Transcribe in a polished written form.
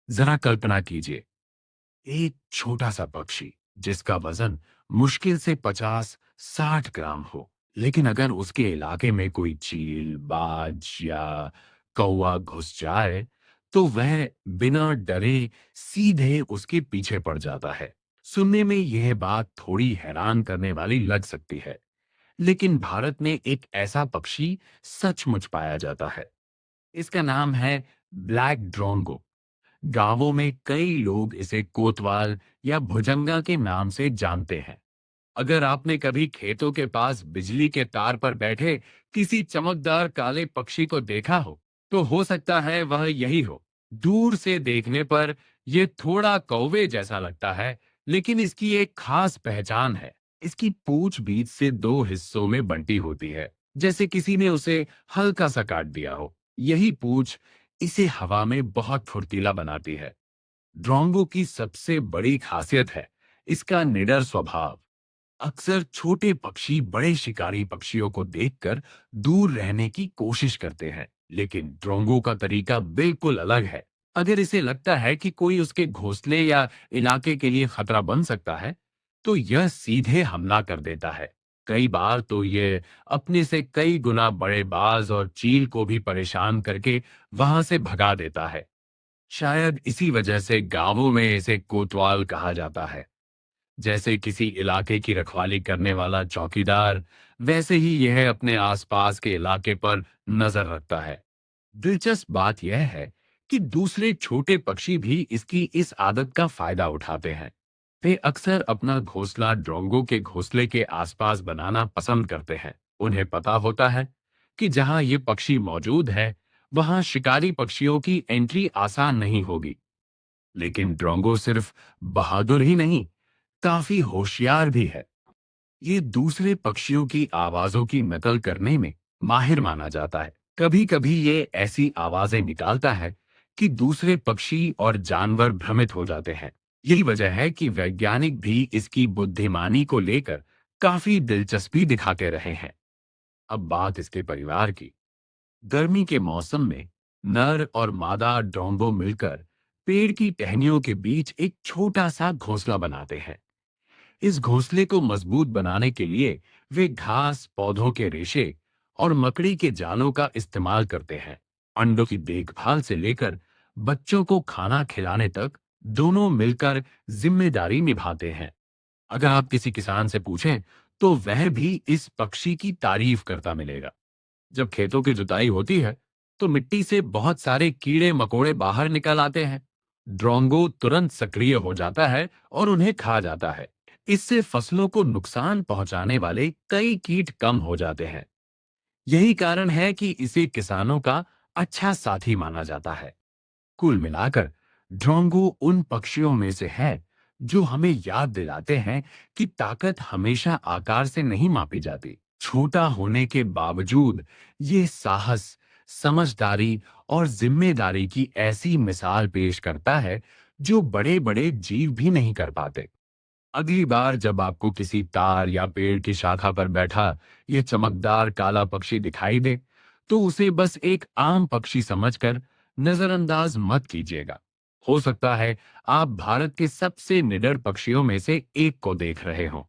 जरा कल्पना कीजिए, एक छोटा सा पक्षी जिसका वजन मुश्किल से 50-60 ग्राम हो, लेकिन अगर उसके इलाके में कोई चील, बाज या कौवा घुस जाए, तो वह बिना डरे सीधे उसके पीछे पड़ जाता है। सुनने में यह बात थोड़ी हैरान करने वाली लग सकती है, लेकिन भारत में एक ऐसा पक्षी सचमुच पाया जाता है। इसका नाम है ब्लैक ड्रोंगो। गांवों में कई लोग इसे कोतवाल या भुजंगा के नाम से जानते हैं। अगर आपने कभी खेतों के पास बिजली के तार पर बैठे किसी चमकदार काले पक्षी को देखा हो, तो हो सकता है वह यही हो। दूर से देखने पर यह थोड़ा कौवे जैसा लगता है, लेकिन इसकी एक खास पहचान है। इसकी पूंछ बीच से दो हिस्सों में बंटी होती है, जैसे किसी ने उसे हल्का सा काट दिया हो। यही पूंछ इसे हवा में बहुत फुर्तीला बनाती है। ड्रोंगो की सबसे बड़ी खासियत है इसका निडर स्वभाव। अक्सर छोटे पक्षी बड़े शिकारी पक्षियों को देखकर दूर रहने की कोशिश करते हैं, लेकिन ड्रोंगो का तरीका बिल्कुल अलग है। अगर इसे लगता है कि कोई उसके घोंसले या इलाके के लिए खतरा बन सकता है, तो यह सीधे हमला कर देता है। कई बार तो यह अपने से कई गुना बड़े बाज और चील को भी परेशान करके वहां से भगा देता है। शायद इसी वजह से गांवों में इसे कोतवाल कहा जाता है। जैसे किसी इलाके की रखवाली करने वाला चौकीदार, वैसे ही यह अपने आसपास के इलाके पर नजर रखता है। दिलचस्प बात यह है कि दूसरे छोटे पक्षी भी इसकी इस आदत का फायदा उठाते हैं। वे अक्सर अपना घोंसला ड्रोंगो के घोंसले के आसपास बनाना पसंद करते हैं। उन्हें पता होता है कि जहां ये पक्षी मौजूद है, वहां शिकारी पक्षियों की एंट्री आसान नहीं होगी। लेकिन ड्रोंगो सिर्फ बहादुर ही नहीं, काफी होशियार भी है। ये दूसरे पक्षियों की आवाजों की नकल करने में माहिर माना जाता है। कभी कभी ये ऐसी आवाजें निकालता है कि दूसरे पक्षी और जानवर भ्रमित हो जाते हैं। यही वजह है कि वैज्ञानिक भी इसकी बुद्धिमानी को लेकर काफी दिलचस्पी दिखाते रहे हैं। अब बात इसके परिवार की। गर्मी के मौसम में नर और मादा डोंगो मिलकर पेड़ की टहनियों के बीच एक छोटा सा घोंसला बनाते हैं। इस घोंसले को मजबूत बनाने के लिए वे घास, पौधों के रेशे और मकड़ी के जालों का इस्तेमाल करते हैं। अंडों की देखभाल से लेकर बच्चों को खाना खिलाने तक दोनों मिलकर जिम्मेदारी निभाते हैं। अगर आप किसी किसान से पूछें, तो वह भी इस पक्षी की तारीफ करता मिलेगा। जब खेतों की जुताई होती है, तो मिट्टी से बहुत सारे कीड़े मकोड़े बाहर निकल आते हैं। ड्रोंगो तुरंत सक्रिय हो जाता है और उन्हें खा जाता है। इससे फसलों को नुकसान पहुंचाने वाले कई कीट कम हो जाते हैं। यही कारण है कि इसे किसानों का अच्छा साथी माना जाता है। कुल मिलाकर ड्रोंगो उन पक्षियों में से है जो हमें याद दिलाते हैं कि ताकत हमेशा आकार से नहीं मापी जाती। छोटा होने के बावजूद ये साहस, समझदारी और जिम्मेदारी की ऐसी मिसाल पेश करता है जो बड़े बड़े जीव भी नहीं कर पाते। अगली बार जब आपको किसी तार या पेड़ की शाखा पर बैठा ये चमकदार काला पक्षी दिखाई दे, तो उसे बस एक आम पक्षी समझकर नजरअंदाज मत कीजिएगा। हो सकता है आप भारत के सबसे निडर पक्षियों में से एक को देख रहे हों।